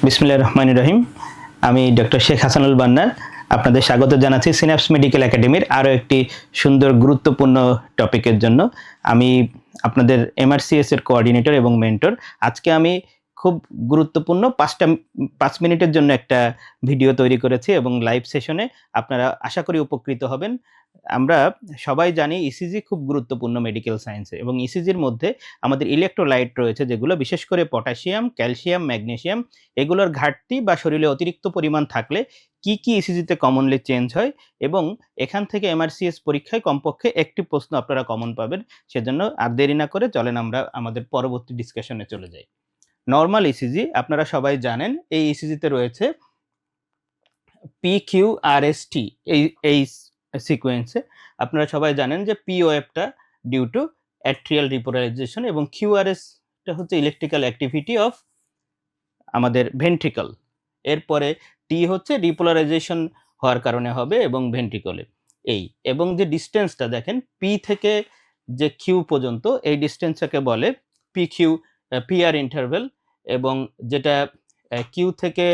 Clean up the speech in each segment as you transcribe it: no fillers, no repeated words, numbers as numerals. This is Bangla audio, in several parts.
বিসমিল্লাহির রহমানির রহিম। আমি ডক্টর শেখ হাসানুল বান্নার আপনাদের স্বাগত জানাচ্ছি সিনাপস মেডিকেল একাডেমির আরও একটি সুন্দর গুরুত্বপূর্ণ টপিকের জন্য। আমি আপনাদের এমআরসিএস এর কোঅর্ডিনেটর এবং মেন্টর। আজকে আমি খুব গুরুত্বপূর্ণ 5 মিনিটের জন্য একটা ভিডিও তৈরি করেছি এবং লাইভ সেশনে আপনারা আশা করি উপকৃত হবেন। আমরা সবাই জানি ইসিজি খুব গুরুত্বপূর্ণ মেডিকেল সায়েন্সে এবং ইসিজির মধ্যে আমাদের ইলেকট্রোলাইট রয়েছে, যেগুলো বিশেষ করে পটাশিয়াম, ক্যালসিয়াম, ম্যাগনেসিয়াম, এগুলোর ঘাটতি বা শরীরে অতিরিক্ত পরিমাণ থাকলে কি ইসিজিতে কমনলি চেঞ্জ হয়, এবং এখান থেকে এমআরসিএস পরীক্ষায় কমপক্ষে একটি প্রশ্ন আপনারা কমন পাবেন। সেজন্য আর দেরি না করে চলেন আমরা আমাদের পরবর্তী ডিসকাশনে চলে যাই। নরমাল ইসিজি আপনারা সবাই জানেন, এই ইসিজিতে রয়েছে পিকিউআরএসটি। এই সিকোয়েন্সে আপনারা সবাই জানেন যে পি ওয়েভটা ডিউ টু অ্যাট্রিয়াল রিপোলারাইজেশন এবং কিউআরএসটা হচ্ছে ইলেকট্রিক্যাল অ্যাক্টিভিটি অফ আমাদের ভেন্ট্রিকল। এরপরে টি হচ্ছে রিপোলারাইজেশন হওয়ার কারণে হবে এবং ভেন্ট্রিকলে এই, এবং যে ডিস্টেন্সটা দেখেন পি থেকে যে কিউ পর্যন্ত, এই ডিস্টেন্সটাকে বলে পিকিউ পিআর ইন্টারভেল, এবং যেটা কিউ থেকে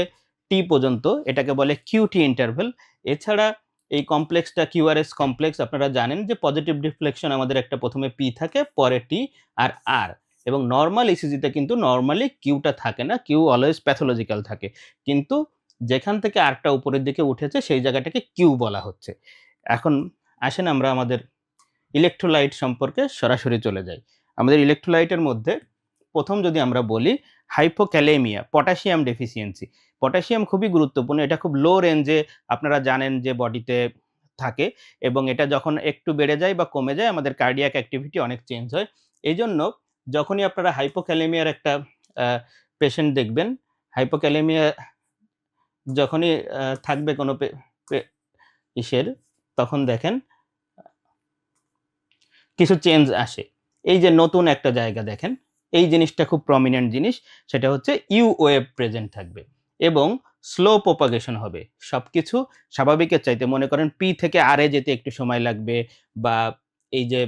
টি পর্যন্ত এটাকে বলে কিউটি ইন্টারভেল। এছাড়া এই কমপ্লেক্সটা কিউআরএস কমপ্লেক্স আপনারা জানেন যে পজিটিভ ডিফ্লেকশন আমাদের একটা প্রথমে পি থাকে, পরে টি আর আর, এবং নর্মাল ইসিজিতে কিন্তু নর্মালি কিউটা থাকে না, কিউ অলওয়েজ প্যাথোলজিক্যাল থাকে, কিন্তু যেখান থেকে আরটা উপরের দিকে উঠেছে সেই জায়গাটাকে কিউ বলা হচ্ছে। এখন আসেন আমরা আমাদের ইলেকট্রোলাইট সম্পর্কে সরাসরি চলে যাই। আমাদের ইলেকট্রোলাইটের মধ্যে প্রথম যদি আমরা বলি হাইপোক্যালেমিয়া, পটাশিয়াম ডেফিসিয়েন্সি। পটাশিয়াম খুবই গুরুত্বপূর্ণ, এটা খুব লো রেঞ্জে আপনারা জানেন যে বডিতে থাকে, এবং এটা যখন একটু বেড়ে যায় বা কমে যায় আমাদের কার্ডিয়াক অ্যাক্টিভিটি অনেক চেঞ্জ হয়। এই জন্য যখনই আপনারা হাইপোক্যালেমিয়ার একটা পেশেন্ট দেখবেন, হাইপোক্যালেমিয়া যখনই থাকবে কোনো ইসের, তখন দেখেন কিছু চেঞ্জ আসে। এই যে নতুন একটা জায়গা দেখেন, এই জিনিসটা খুব প্রমিনেন্ট জিনিস, সেটা হচ্ছে ইউ ওয়েভ প্রেজেন্ট থাকবে এবং স্লো প্রপাগেশন হবে। সবকিছু স্বাভাবিকের চাইতে, মনে করেন পি থেকে আর এ যেতে একটু সময় লাগবে, বা এই যে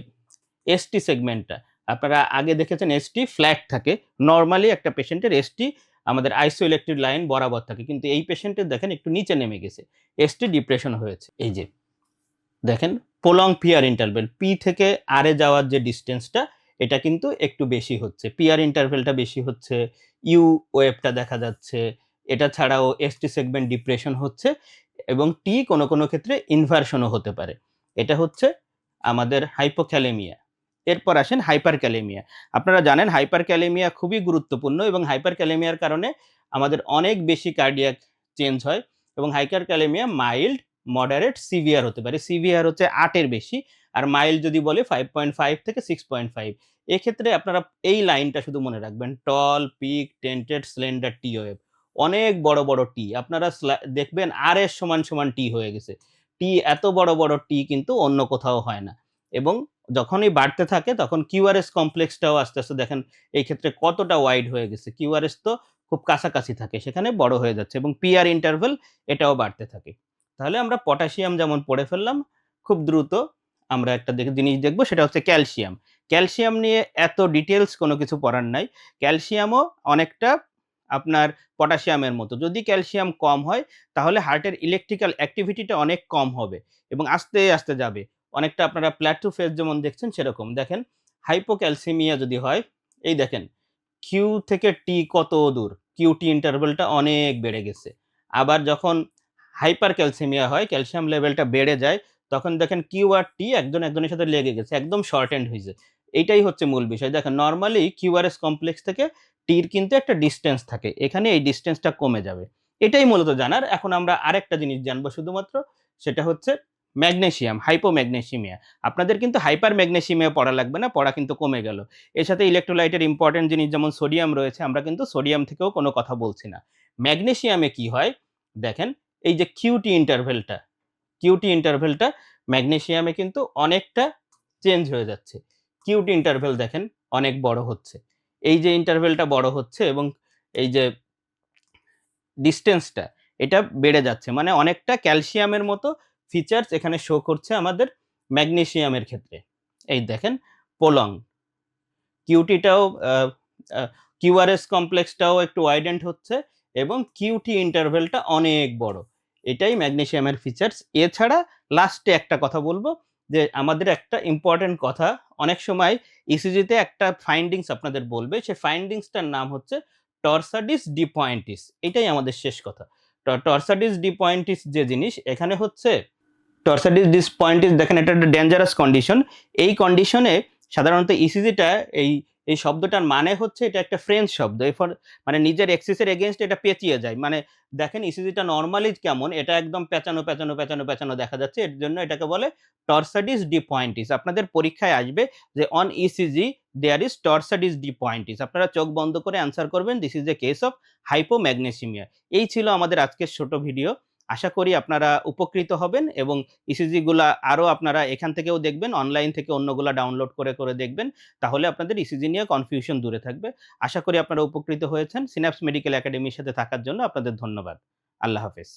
এসটি সেগমেন্টটা আপনারা আগে দেখেছেন এসটি ফ্ল্যাট থাকে, নরমালি একটা পেশেন্টের এসটি আমাদের আইসোইলেক্ট্রিক লাইন বরাবর থাকে, কিন্তু এই পেশেন্টের দেখেন একটু নিচে নেমে গেছে, এসটি ডিপ্রেশন হয়েছে। এই যে দেখেন প্রলং পিআর ইন্টারভেল, পি থেকে আর এ যাওয়ার যে ডিস্টেন্সটা এটা কিন্তু একটু বেশি হচ্ছে, পিআর ইন্টারভেলটা বেশি হচ্ছে, ইউ ওয়েভটা দেখা যাচ্ছে, এটা ছাড়াও এসটি সেগমেন্ট ডিপ্রেশন হচ্ছে, এবং টি কোনো ক্ষেত্রে ইনভার্সনও হতে পারে। এটা হচ্ছে আমাদের হাইপোক্যালেমিয়া। এরপর আসেন হাইপারক্যালেমিয়া। আপনারা জানেন হাইপারক্যালেমিয়া খুবই গুরুত্বপূর্ণ, এবং হাইপারক্যালেমিয়ার কারণে আমাদের অনেক বেশি কার্ডিয়াক চেঞ্জ হয়, এবং হাইপারক্যালেমিয়া মাইল্ড, মডারেট, সিভিয়ার হতে পারে। সিভিয়ার হচ্ছে 8 এর বেশি, আর মাইল্ড যদি বলে 5.5 থেকে 6.5। এক্ষেত্রে আপনারা এই লাইনটা শুধু মনে রাখবেন, tall, peak, tented, slender, T wave. অনেক বড় টি আপনারা দেখবেন আর এর সমান টি হয়ে গেছে। টি এত বড় টি কিন্তু অন্য কোথাও হয় না, এবং যখনই বাড়তে থাকে তখন কিউআরএস কমপ্লেক্সটাও আস্তে আস্তে দেখেন এই ক্ষেত্রে কতটা ওয়াইড হয়ে গেছে। কিউআরএস তো খুব কাছাকাছি থাকে, সেখানে বড় হয়ে যাচ্ছে, এবং পিআর ইন্টারভেল এটাও বাড়তে থাকে। তাহলে আমরা পটাশিয়াম যেমন পড়ে ফেললাম, খুব দ্রুত আমরা একটা জিনিস দেখব, সেটা হচ্ছে ক্যালসিয়াম। ক্যালসিয়াম নিয়ে এত ডিটেলস কোনো কিছু পড়ার নাই। ক্যালসিয়ামও অনেকটা আপনার পটাশিয়ামের মতো। যদি ক্যালসিয়াম কম হয় তাহলে হার্টের ইলেকট্রিক্যাল অ্যাক্টিভিটিটা অনেক কম হবে এবং আস্তে যাবে। অনেকটা আপনারা প্ল্যাটো ফেজ যেমন দেখছেন সেরকম। দেখেন হাইপোক্যালসিমিয়া যদি হয়, এই দেখেন কিউ থেকে টি কত দূর, কিউ-টি ইন্টারভ্যালটা অনেক বেড়ে গেছে। আবার যখন হাইপার ক্যালসিমিয়া হয়, ক্যালসিয়াম লেভেলটা বেড়ে যায়, তখন দেখেন কিউ আর টি একজনের সাথে লেগে গেছে, একদম শর্ট এন্ড হইছে। এইটাই হচ্ছে মূল বিষয়। দেখেন নরমালি কিউআরএস কমপ্লেক্স থেকে টির কিন্তু একটা ডিসট্যান্স থাকে। এখানে এই ডিসট্যান্সটা কমে যাবে। এটাই মূলত জানার। এখন আমরা আরেকটা জিনিস জানবো শুধুমাত্র, সেটা হচ্ছে ম্যাগনেসিয়াম, হাইপোম্যাগনেসিমিয়া। আপনাদের কিন্তু হাইপার ম্যাগনেসিমিয়া পড়া লাগবে না, পড়া কিন্তু কমে গেল। এর সাথে ইলেক্ট্রোলাইটের ইম্পর্টেন্ট জিনিস যেমন সোডিয়াম রয়েছে, আমরা কিন্তু সোডিয়াম থেকেও কোনো কথা বলছি না। ম্যাগনেসিয়ামে কি হয়? দেখেন এই যে কিউটি ইন্টারভেলটা ম্যাগনেসিয়ামে কিন্তু অনেকটা চেঞ্জ হয়ে যাচ্ছে। কিউটি ইন্টারভেল দেখেন অনেক বড় হচ্ছে। এই যে ইন্টারভেলটা বড় হচ্ছে এবং এই যে ডিসট্যান্সটা এটা বেড়ে যাচ্ছে। মানে অনেকটা ক্যালসিয়ামের মতো ফিচারস এখানে শো করছে আমাদের ম্যাগনেসিয়ামের ক্ষেত্রে। এই দেখেন প্রলং কিউটিটাও আ আ কিউআরএস কমপ্লেক্সটাও একটু ওয়াইডেন্ড হচ্ছে, এবং কিউটি ইন্টারভেলটা অনেক বড়। এটাই ম্যাগনেসিয়ামের ফিচার্স। এছাড়া লাস্টে একটা কথা বলবো যে আমাদের একটা ইম্পর্টেন্ট কথা, অনেক সময় ইসিজিতে একটা ফাইন্ডিংস আপনাদের বলবে, সেই ফাইন্ডিংসটার নাম হচ্ছে টর্সাডিস ডিপয়েন্টিস। এটাই আমাদের শেষ কথা। টর্সাডিস ডিপয়েন্টিস যে জিনিস, এখানে হচ্ছে টর্সাডিস ডিসপয়েন্টিস, দেখেন এটা একটা ডেঞ্জারাস কন্ডিশন। এই কন্ডিশনে সাধারণত ইসিজিটা এই এই শব্দটার মানে হচ্ছে এটা একটা ফ্রেঞ্চ শব্দ, এরপর মানে নিজের এক্সিসের এগেনস্ট এটা পেঁচিয়ে যায়। মানে দেখেন ইসিজিটা নর্মালি কেমন, এটা একদম পেঁচানো পেঁচানো পেঁচানো পেঁচানো দেখা যাচ্ছে, এর জন্য এটাকে বলে টর্সাডিস ডিপয়েন্টিস। আপনাদের পরীক্ষায় আসবে যে on ECG there is torsades de pointes, আপনারা চোখ বন্ধ করে অ্যান্সার করবেন this is a case of hypomagnesaemia. এই ছিল আমাদের আজকের ছোট ভিডিও। আশা করি আপনারা উপকৃত হবেন এবং ইসিজি গুলা আরো আপনারা এখান থেকেও দেখবেন, অনলাইন থেকে অন্যগুলা ডাউনলোড করে করে দেখবেন। তাহলে আপনাদের ইসিজি নিয়ে কনফিউশন দূরে থাকবে। আশা করি আপনারা উপকৃত হয়েছেন। সিন্যাপস মেডিকেল একাডেমির সাথে থাকার জন্য আপনাদের ধন্যবাদ। আল্লাহ হাফেজ।